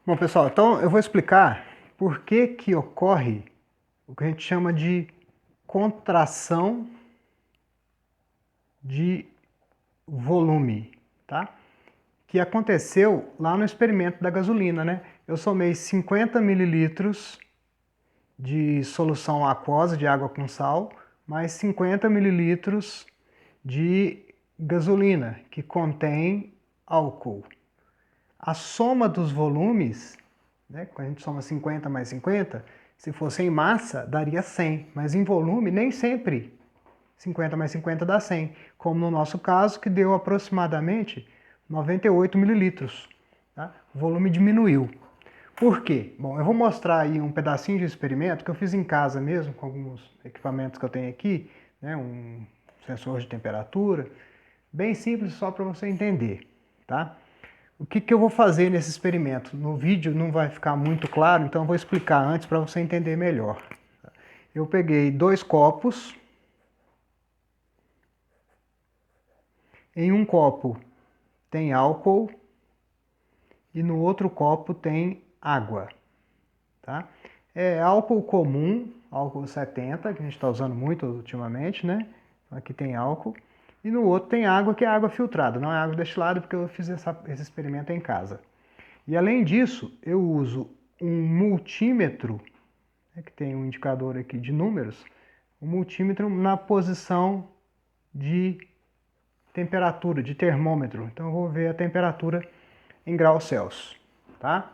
Bom, pessoal, então eu vou explicar por que que ocorre o que a gente chama de contração de volume, tá? Que aconteceu lá no experimento da gasolina, né? Eu somei 50 mililitros de solução aquosa de água com sal, mais 50 mililitros de gasolina, que contém álcool. A soma dos volumes, né, quando a gente soma 50 mais 50, se fosse em massa, daria 100, mas em volume nem sempre 50 mais 50 dá 100, como no nosso caso, que deu aproximadamente 98 mililitros. Tá? O volume diminuiu. Por quê? Bom, eu vou mostrar aí um pedacinho de experimento que eu fiz em casa mesmo, com alguns equipamentos que eu tenho aqui, né, um sensor de temperatura, bem simples só para você entender, tá? O que eu vou fazer nesse experimento? No vídeo não vai ficar muito claro, então eu vou explicar antes para você entender melhor. Eu peguei 2 copos. Em um copo tem álcool e no outro copo tem água. Tá? É álcool comum, álcool 70, que a gente está usando muito ultimamente, né? Aqui tem álcool. E no outro tem água, que é água filtrada, não é água destilada, porque eu fiz esse experimento em casa. E além disso, eu uso um multímetro, né, que tem um indicador aqui de números, um multímetro na posição de temperatura, de termômetro. Então eu vou ver a temperatura em graus Celsius, tá?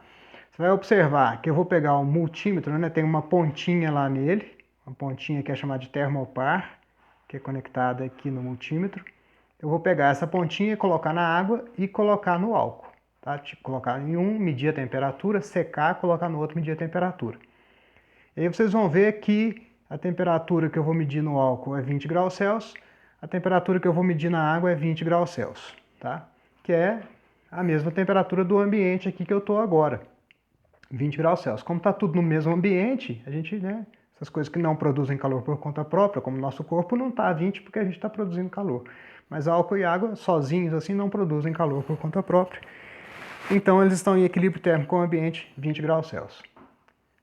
Você vai observar que eu vou pegar um multímetro, né? Tem uma pontinha lá nele, uma pontinha que é chamada de termopar, que é conectada aqui no multímetro. Eu vou pegar essa pontinha, colocar na água e colocar no álcool. Tá? Tipo, colocar em um, medir a temperatura, secar, colocar no outro, medir a temperatura. E aí vocês vão ver que a temperatura que eu vou medir no álcool é 20 graus Celsius, a temperatura que eu vou medir na água é 20 graus Celsius, tá? Que é a mesma temperatura do ambiente aqui que eu estou agora, 20 graus Celsius. Como está tudo no mesmo ambiente, a gente, né, essas coisas que não produzem calor por conta própria, como o nosso corpo, não está a 20 porque a gente está produzindo calor. Mas álcool e água, sozinhos assim, não produzem calor por conta própria. Então eles estão em equilíbrio térmico com o ambiente, 20 graus Celsius.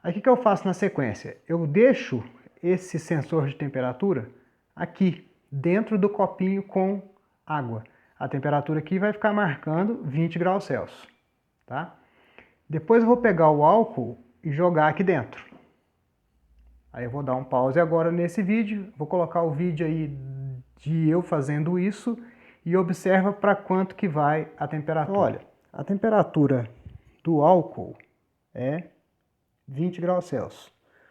Aí o que eu faço na sequência? Eu deixo esse sensor de temperatura aqui, dentro do copinho com água. A temperatura aqui vai ficar marcando 20 graus Celsius. Tá? Depois eu vou pegar o álcool e jogar aqui dentro. Aí eu vou dar um pause agora nesse vídeo, vou colocar o vídeo aí de eu fazendo isso e observa para quanto que vai a temperatura. Olha, a temperatura do álcool é 20 graus Celsius.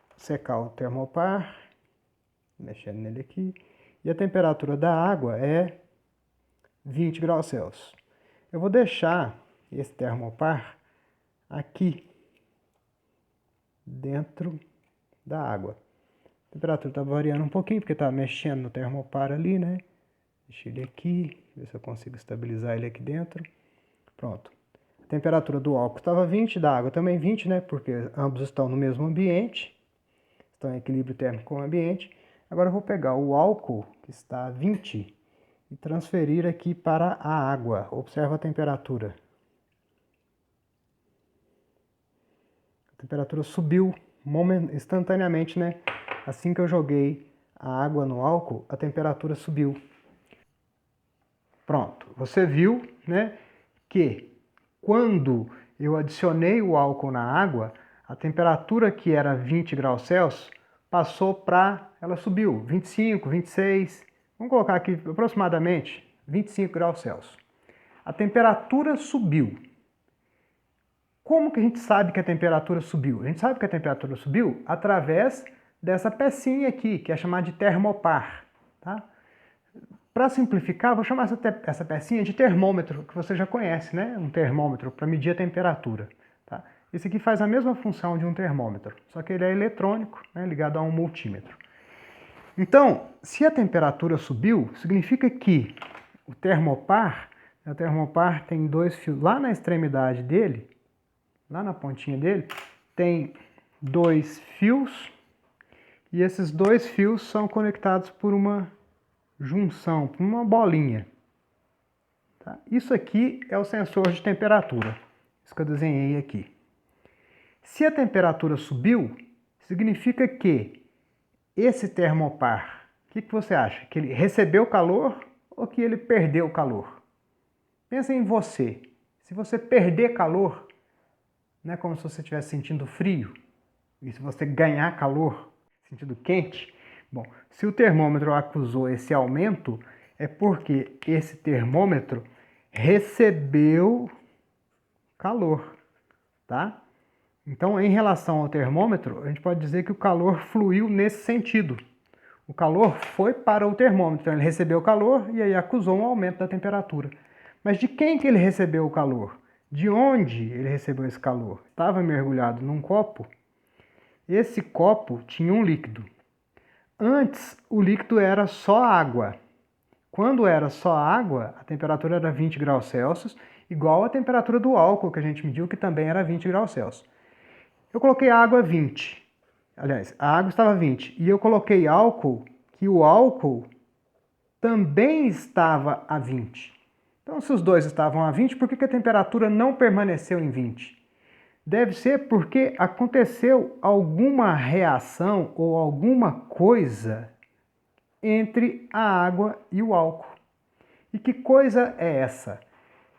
Vou secar o termopar, mexendo nele aqui, e a temperatura da água é 20 graus Celsius. Eu vou deixar esse termopar aqui dentro da água. A temperatura está variando um pouquinho, porque está mexendo no termopar ali, né? Deixa ele aqui, ver se eu consigo estabilizar ele aqui dentro. Pronto. A temperatura do álcool estava 20, da água também 20, né? Porque ambos estão no mesmo ambiente, estão em equilíbrio térmico com o ambiente. Agora eu vou pegar o álcool, que está a 20, e transferir aqui para a água. Observa a temperatura. A temperatura subiu instantaneamente, né? Assim que eu joguei a água no álcool, a temperatura subiu. Pronto, você viu, né, que quando eu adicionei o álcool na água, a temperatura que era 20 graus Celsius passou para, ela subiu, 25, 26, vamos colocar aqui aproximadamente 25 graus Celsius. A temperatura subiu. Como que a gente sabe que a temperatura subiu? A gente sabe que a temperatura subiu através dessa pecinha aqui, que é chamada de termopar. Tá? Para simplificar, vou chamar essa pecinha de termômetro, que você já conhece, né? Um termômetro para medir a temperatura. Tá? Esse aqui faz a mesma função de um termômetro, só que ele é eletrônico, né? Ligado a um multímetro. Então, se a temperatura subiu, significa que o termopar tem 2 fios lá na extremidade dele, lá na pontinha dele, tem 2 fios, e esses 2 fios são conectados por uma junção, por uma bolinha. Tá? Isso aqui é o sensor de temperatura, isso que eu desenhei aqui. Se a temperatura subiu, significa que esse termopar, o que você acha? Que ele recebeu calor ou que ele perdeu calor? Pensa em você. Se você perder calor, não é como se você estivesse sentindo frio. E se você ganhar calor, sentindo quente, bom, se o termômetro acusou esse aumento, é porque esse termômetro recebeu calor, tá? Então, em relação ao termômetro, a gente pode dizer que o calor fluiu nesse sentido. O calor foi para o termômetro, então ele recebeu calor e aí acusou um aumento da temperatura. Mas de quem que ele recebeu o calor? De onde ele recebeu esse calor? Estava mergulhado num copo. Esse copo tinha um líquido. Antes, o líquido era só água. Quando era só água, a temperatura era 20 graus Celsius, igual a temperatura do álcool que a gente mediu, que também era 20 graus Celsius. Eu coloquei água 20. Aliás, a água estava 20. E eu coloquei álcool, que o álcool também estava a 20. Então, se os dois estavam a 20, por que a temperatura não permaneceu em 20? Deve ser porque aconteceu alguma reação ou alguma coisa entre a água e o álcool. E que coisa é essa?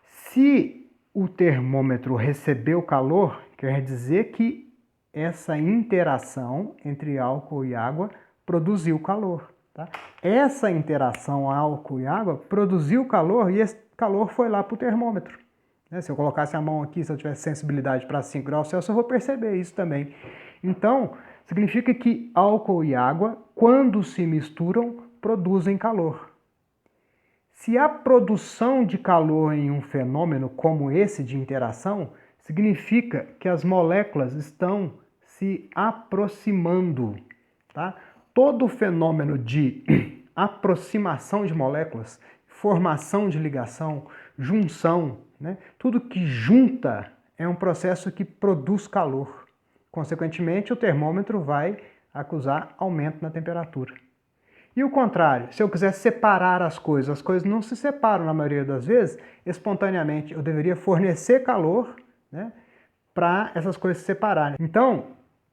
Se o termômetro recebeu calor, quer dizer que essa interação entre álcool e água produziu calor. Tá? Essa interação álcool e água produziu calor e esse calor foi lá para o termômetro. Se eu colocasse a mão aqui, se eu tivesse sensibilidade para 5 graus Celsius, eu vou perceber isso também. Então, significa que álcool e água, quando se misturam, produzem calor. Se há produção de calor em um fenômeno como esse de interação, significa que as moléculas estão se aproximando. Tá? Todo fenômeno de aproximação de moléculas, formação de ligação, junção, né? Tudo que junta é um processo que produz calor. Consequentemente, o termômetro vai acusar aumento na temperatura. E o contrário, se eu quiser separar as coisas não se separam na maioria das vezes espontaneamente. Eu deveria fornecer calor, né, para essas coisas se separarem. Então,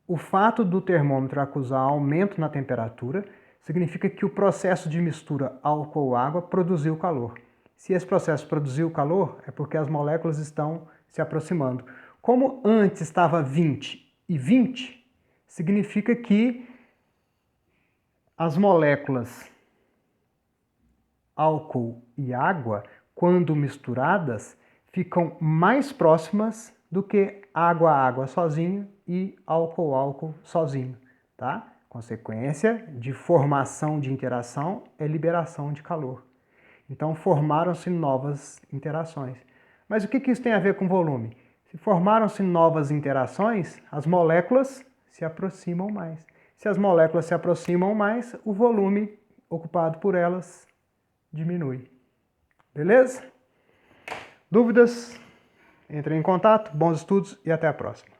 o fato do termômetro acusar aumento na temperatura significa que o processo de mistura álcool-água produziu calor. Se esse processo produziu calor, é porque as moléculas estão se aproximando. Como antes estava 20 e 20, significa que as moléculas álcool e água, quando misturadas, ficam mais próximas do que água-água sozinho e álcool-álcool sozinho, tá? Consequência de formação de interação é liberação de calor. Então formaram-se novas interações. Mas o que isso tem a ver com volume? Se formaram-se novas interações, as moléculas se aproximam mais. Se as moléculas se aproximam mais, o volume ocupado por elas diminui. Beleza? Dúvidas? Entre em contato, bons estudos e até a próxima.